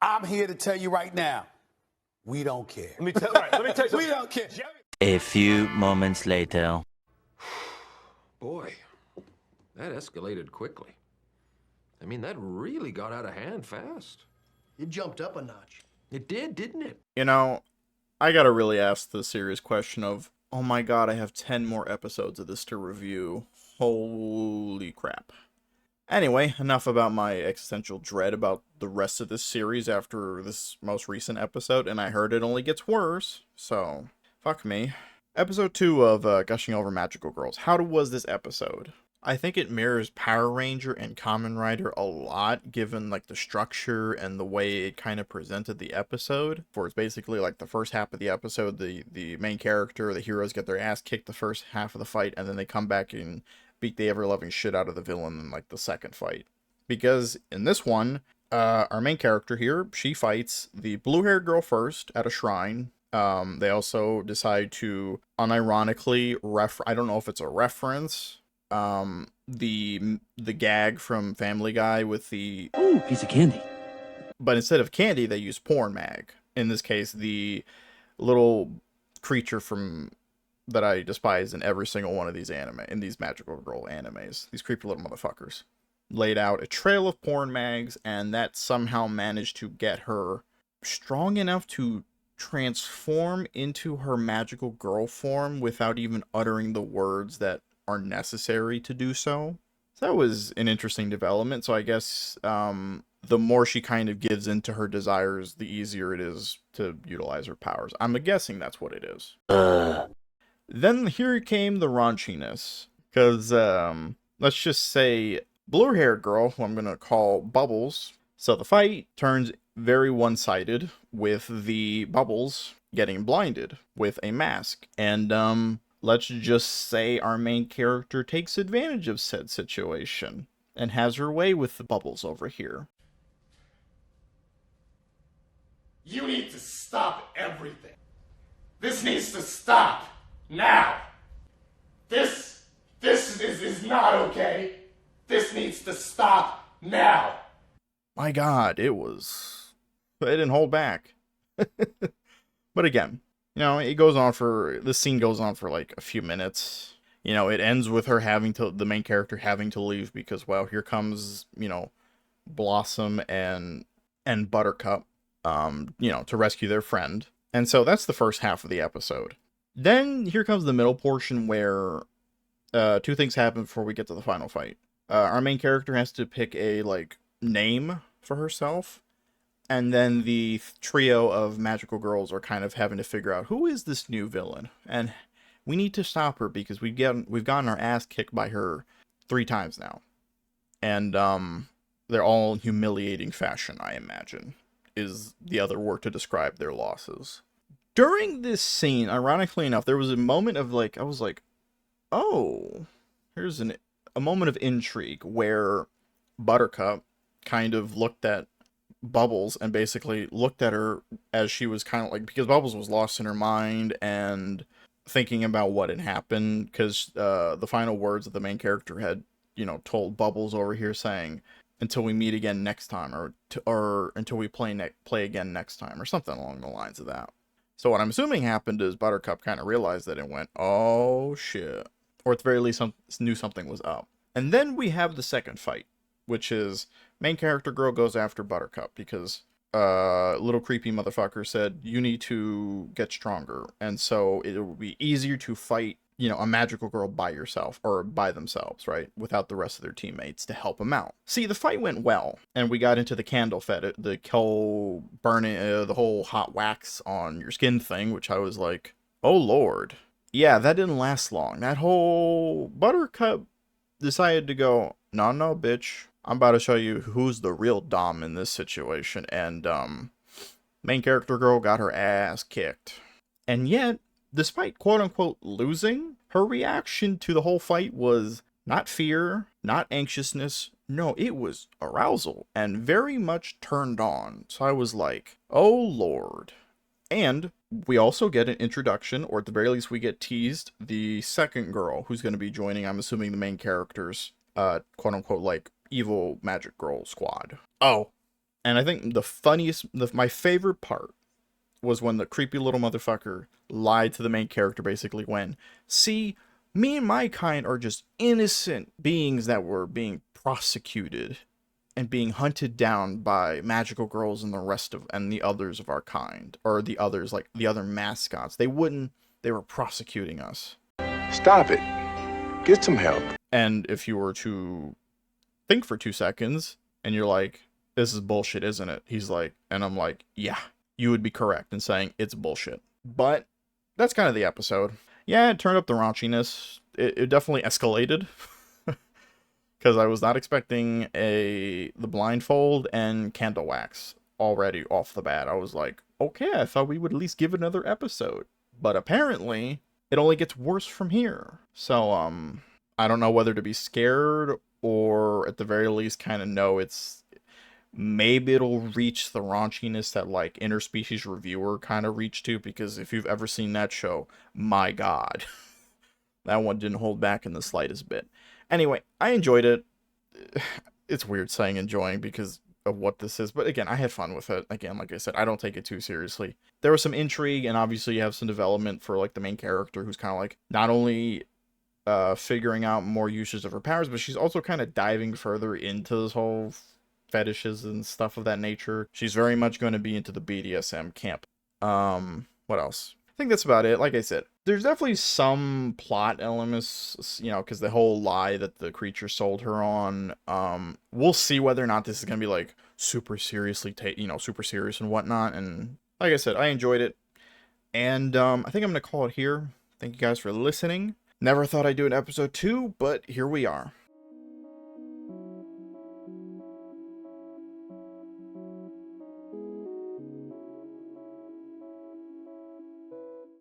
I'm here to tell you right now, we don't care. Let me tell you something. We don't care. A few moments later. Boy, that escalated quickly. I mean, that really got out of hand fast. It jumped up a notch. It did, didn't it? You know, I gotta really ask the serious question of, oh my god, I have 10 more episodes of this to review. Holy crap. Anyway, enough about my existential dread about the rest of this series after this most recent episode, and I heard it only gets worse, so fuck me. Episode 2 of Gushing Over Magical Girls. How was this episode? I think it mirrors Power Ranger and Kamen Rider a lot, given like the structure and the way it kind of presented the episode. For it's basically like the first half of the episode, the main character, the heroes get their ass kicked the first half of the fight, and then they come back and beat the ever-loving shit out of the villain in like the second fight. Because in this one, our main character here, she fights the blue-haired girl first at a shrine. They also decide to unironically I don't know if it's a reference, the gag from Family Guy with the Ooh, piece of candy. But instead of candy, they use porn mag. In this case, the little creature from that I despise in every single one of these in these magical girl animes. These creepy little motherfuckers laid out a trail of porn mags, and that somehow managed to get her strong enough to transform into her magical girl form without even uttering the words that are necessary to do so. So that was an interesting development. So I guess the more she kind of gives into her desires, the easier it is to utilize her powers. I'm guessing that's what it is. Then here came the raunchiness. Because, let's just say, blue-haired girl, who I'm going to call Bubbles. So the fight turns very one-sided, with the Bubbles getting blinded with a mask. And, let's just say our main character takes advantage of said situation, and has her way with the Bubbles over here. You need to stop everything. This needs to stop. Now! This is not okay. This needs to stop now. My god, it didn't hold back. But again, you know, this scene goes on for like a few minutes. You know, it ends with her the main character having to leave because, well, here comes, you know, Blossom and Buttercup, you know, to rescue their friend. And so that's the first half of the episode. Then here comes the middle portion where two things happen before we get to the final fight. Our main character has to pick a like name for herself, and then the trio of magical girls are kind of having to figure out who is this new villain, and we need to stop her because we've gotten our ass kicked by her 3 times now, and they're all in humiliating fashion. I imagine is the other word to describe their losses. During this scene, ironically enough, there was a moment of like, I was like, oh, here's a moment of intrigue where Buttercup kind of looked at Bubbles and basically looked at her as she was kind of like, because Bubbles was lost in her mind and thinking about what had happened, because the final words that the main character had, you know, told Bubbles over here saying, until we meet again next time, or until we play again next time, or something along the lines of that. So what I'm assuming happened is Buttercup kind of realized that and went, oh shit. Or at the very least knew something was up. And then we have the second fight, which is main character girl goes after Buttercup because little creepy motherfucker said, you need to get stronger. And so it would be easier to fight, you know, a magical girl by yourself, or by themselves, right? Without the rest of their teammates to help them out. See, the fight went well, and we got into the candle fetish, the whole burning, the whole hot wax on your skin thing, which I was like, oh lord. Yeah, that didn't last long. That whole Buttercup decided to go, no, bitch. I'm about to show you who's the real dom in this situation. And, main character girl got her ass kicked. And yet, despite quote-unquote losing, her reaction to the whole fight was not fear, not anxiousness. No, it was arousal and very much turned on. So I was like, oh lord. And we also get an introduction, or at the very least we get teased, the second girl who's going to be joining, I'm assuming, the main character's quote-unquote like evil magic girl squad. Oh, And I think the funniest, my favorite part was when the creepy little motherfucker lied to the main character, basically when, see, me and my kind are just innocent beings that were being prosecuted and being hunted down by magical girls and the others of our kind, or the others, like the other mascots. They were prosecuting us. Stop it. Get some help. And if you were to think for 2 seconds and you're like, this is bullshit, isn't it? He's like, and I'm like, yeah, you would be correct in saying it's bullshit. But that's kind of the episode. Yeah, it turned up the raunchiness. It definitely escalated. Because I was not expecting the blindfold and candle wax already off the bat. I was like, okay, I thought we would at least give it another episode. But apparently, it only gets worse from here. So, I don't know whether to be scared or at the very least kind of know maybe it'll reach the raunchiness that like Interspecies Reviewer kind of reached to, because if you've ever seen that show, my god. That one didn't hold back in the slightest bit. Anyway, I enjoyed it. It's weird saying enjoying because of what this is, but again, I had fun with it. Again, like I said, I don't take it too seriously. There was some intrigue, and obviously you have some development for like the main character, who's kind of like not only figuring out more uses of her powers, but she's also kind of diving further into this whole fetishes and stuff of that nature. She's very much going to be into the BDSM camp. What else? I think that's about it. Like I said, there's definitely some plot elements, because the whole lie that the creature sold her on, we'll see whether or not this is going to be like super seriously, super serious and whatnot. And like I said, I enjoyed it. And I think I'm going to call it here. Thank you guys for listening. Never thought I'd do an episode 2, but here we are.